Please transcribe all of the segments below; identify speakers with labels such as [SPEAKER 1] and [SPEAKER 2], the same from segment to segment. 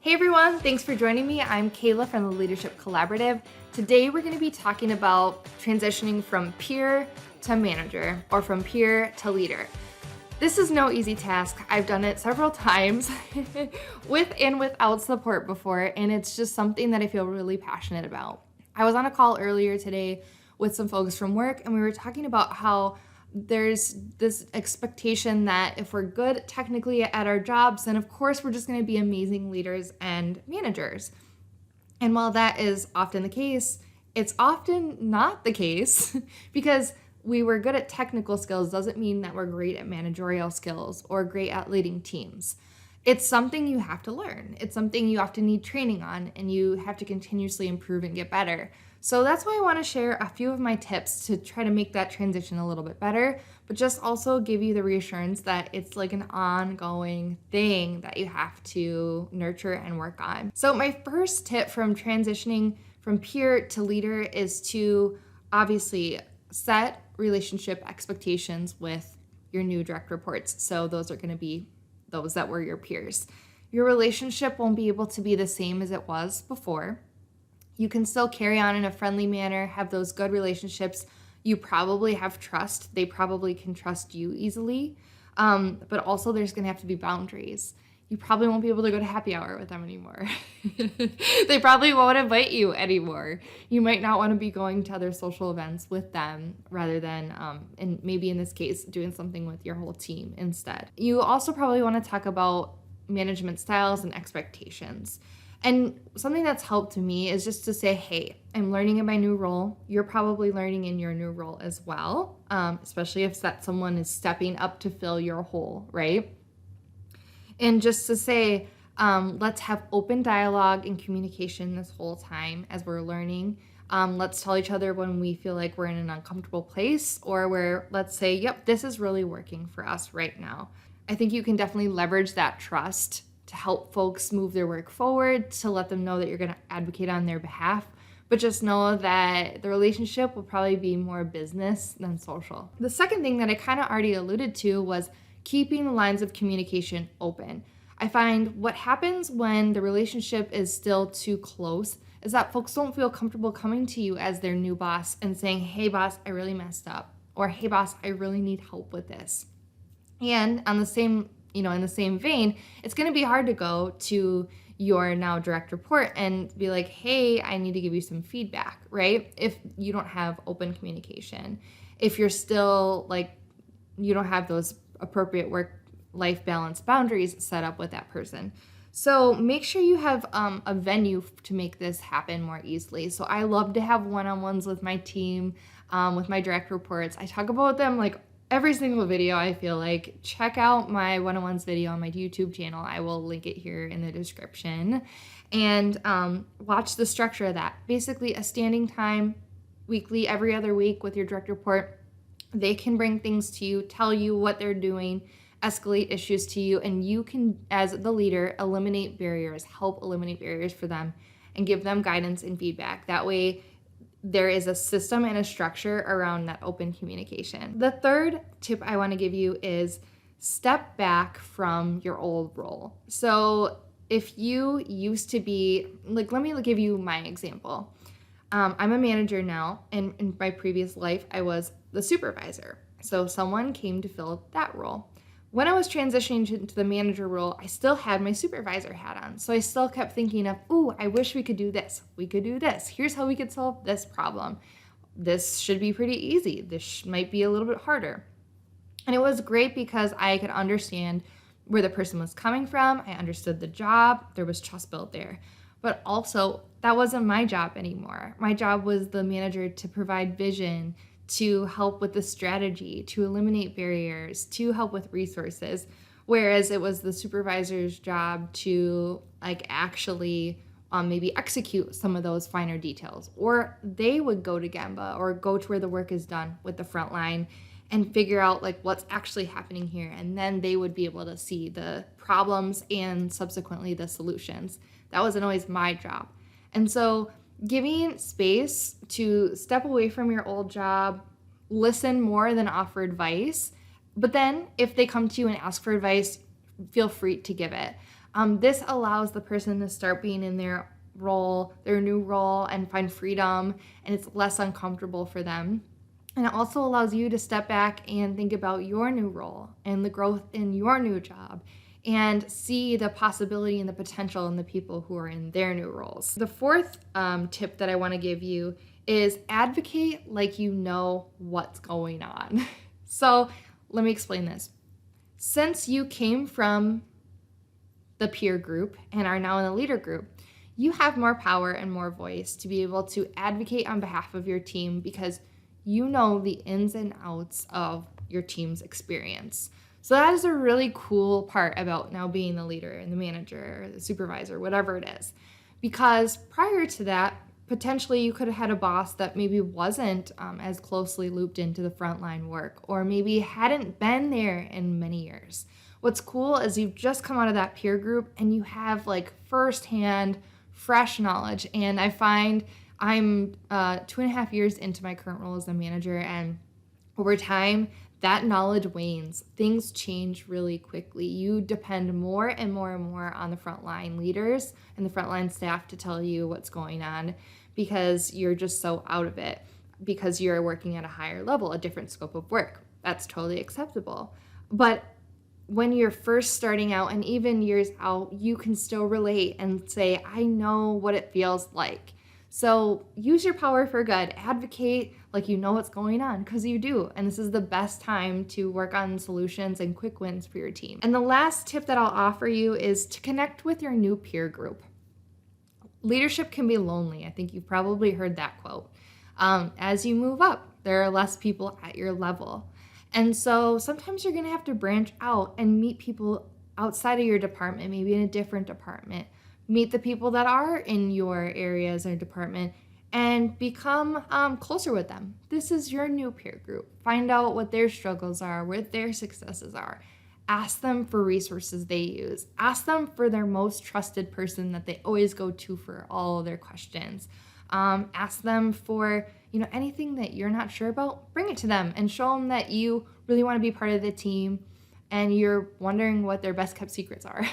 [SPEAKER 1] Hey everyone, thanks for joining me. I'm Kayla from the Leadership Collaborative. Today we're going to be talking about transitioning from peer to manager or from peer to leader. This is no easy task. I've done it several times with and without support before, and it's just something that I feel really passionate about. I was on a call earlier today with some folks from work, and we were talking about how there's this expectation that if we're good technically at our jobs, then of course we're just going to be amazing leaders and managers. And while that is often the case, it's often not the case because we were good at technical skills doesn't mean that we're great at managerial skills or great at leading teams. It's something you have to learn. It's something you often need training on, and you have to continuously improve and get better. So that's why I want to share a few of my tips to try to make that transition a little bit better, but just also give you the reassurance that it's like an ongoing thing that you have to nurture and work on. So my first tip from transitioning from peer to leader is to obviously set relationship expectations with your new direct reports. So those are going to be those that were your peers. Your relationship won't be able to be the same as it was before. You can still carry on in a friendly manner, have those good relationships. You probably have trust. They probably can trust you easily. But also there's going to have to be boundaries. You probably won't be able to go to happy hour with them anymore. They probably won't invite you anymore. You might not want to be going to other social events with them rather than, and maybe in this case, doing something with your whole team instead. You also probably want to talk about management styles and expectations. And something that's helped me is just to say, hey, I'm learning in my new role. You're probably learning in your new role as well, especially if that someone is stepping up to fill your hole, right? And just to say, let's have open dialogue and communication this whole time as we're learning. Let's tell each other when we feel like we're in an uncomfortable place, or where let's say, yep, this is really working for us right now. I think you can definitely leverage that trust to help folks move their work forward, to let them know that you're going to advocate on their behalf. But just know that the relationship will probably be more business than social. The second thing that I kind of already alluded to was keeping the lines of communication open. I find what happens when the relationship is still too close is that folks don't feel comfortable coming to you as their new boss and saying, hey boss, I really messed up, or hey boss, I really need help with this. And on the same, in the same vein, it's going to be hard to go to your now direct report and be like, hey, I need to give you some feedback, right? If you don't have open communication, if you're still like, you don't have those appropriate work-life balance boundaries set up with that person. So make sure you have a venue to make this happen more easily. So I love to have one-on-ones with my team, with my direct reports. I talk about them like every single video. I feel like check out my one-on-ones video on my YouTube channel. I will link it here in the description, and watch the structure of that. Basically a standing time weekly, every other week with your direct report. They can bring things to you, tell you what they're doing, escalate issues to you, and you can, as the leader, eliminate barriers, help eliminate barriers for them, and give them guidance and feedback. That way, there is a system and a structure around that open communication. The third tip I want to give you is step back from your old role. So if you used to be, like, let me give you my example. I'm a manager now, and in my previous life, I was the supervisor. So someone came to fill that role. When I was transitioning into the manager role, I still had my supervisor hat on. So I still kept thinking of, ooh, I wish we could do this. We could do this. Here's how we could solve this problem. This should be pretty easy. This might be a little bit harder. And it was great because I could understand where the person was coming from. I understood the job. There was trust built there. But also, that wasn't my job anymore. My job was the manager to provide vision, to help with the strategy, to eliminate barriers, to help with resources. Whereas it was the supervisor's job to actually maybe execute some of those finer details. Or they would go to Gemba or go to where the work is done with the front line and figure out what's actually happening here. And then they would be able to see the problems and subsequently the solutions. That wasn't always my job. And so giving space to step away from your old job, listen more than offer advice. But then if they come to you and ask for advice, feel free to give it. This allows the person to start being in their role, their new role, and find freedom, and it's less uncomfortable for them. And it also allows you to step back and think about your new role and the growth in your new job and see the possibility and the potential in the people who are in their new roles. The fourth tip that I want to give you is advocate like you know what's going on. So let me explain this. Since you came from the peer group and are now in the leader group, you have more power and more voice to be able to advocate on behalf of your team because you know the ins and outs of your team's experience. So that is a really cool part about now being the leader and the manager or the supervisor, whatever it is. Because prior to that, potentially you could have had a boss that maybe wasn't as closely looped into the frontline work or maybe hadn't been there in many years. What's cool is you've just come out of that peer group and you have like firsthand, fresh knowledge. And I find I'm 2.5 years into my current role as a manager, and over time, that knowledge wanes. Things change really quickly. You depend more and more and more on the frontline leaders and the frontline staff to tell you what's going on because you're just so out of it, because you're working at a higher level, a different scope of work. That's totally acceptable. But when you're first starting out and even years out, you can still relate and say, I know what it feels like. So use your power for good. Advocate like you know what's going on, because you do. And this is the best time to work on solutions and quick wins for your team. And the last tip that I'll offer you is to connect with your new peer group. Leadership can be lonely. I think you've probably heard that quote. As you move up, there are less people at your level. And so sometimes you're going to have to branch out and meet people outside of your department, maybe in a different department. Meet the people that are in your areas or department and become closer with them. This is your new peer group. Find out what their struggles are, what their successes are. Ask them for resources they use. Ask them for their most trusted person that they always go to for all of their questions. Ask them for anything that you're not sure about. Bring it to them and show them that you really want to be part of the team and you're wondering what their best kept secrets are.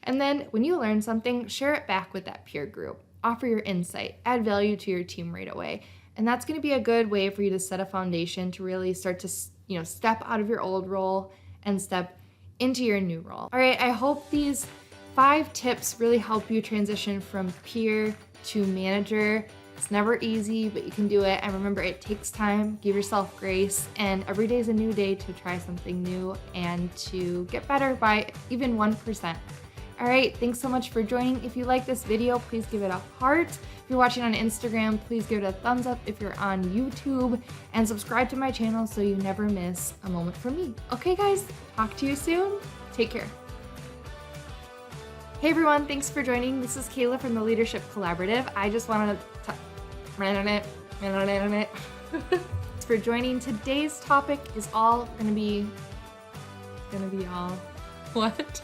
[SPEAKER 1] And then when you learn something, share it back with that peer group. Offer your insight, add value to your team right away. And that's going to be a good way for you to set a foundation to really start to step out of your old role and step into your new role. All right, I hope these 5 tips really help you transition from peer to manager. It's never easy, but you can do it. And remember, it takes time. Give yourself grace. And every day is a new day to try something new and to get better by even 1%. All right, thanks so much for joining. If you like this video, please give it a heart. If you're watching on Instagram, please give it a thumbs up if you're on YouTube, and subscribe to my channel so you never miss a moment from me. Okay, guys, talk to you soon. Take care. Hey everyone, thanks for joining. This is Kayla from the Leadership Collaborative. I just wanted to Thanks for joining. Today's topic is all gonna be all what?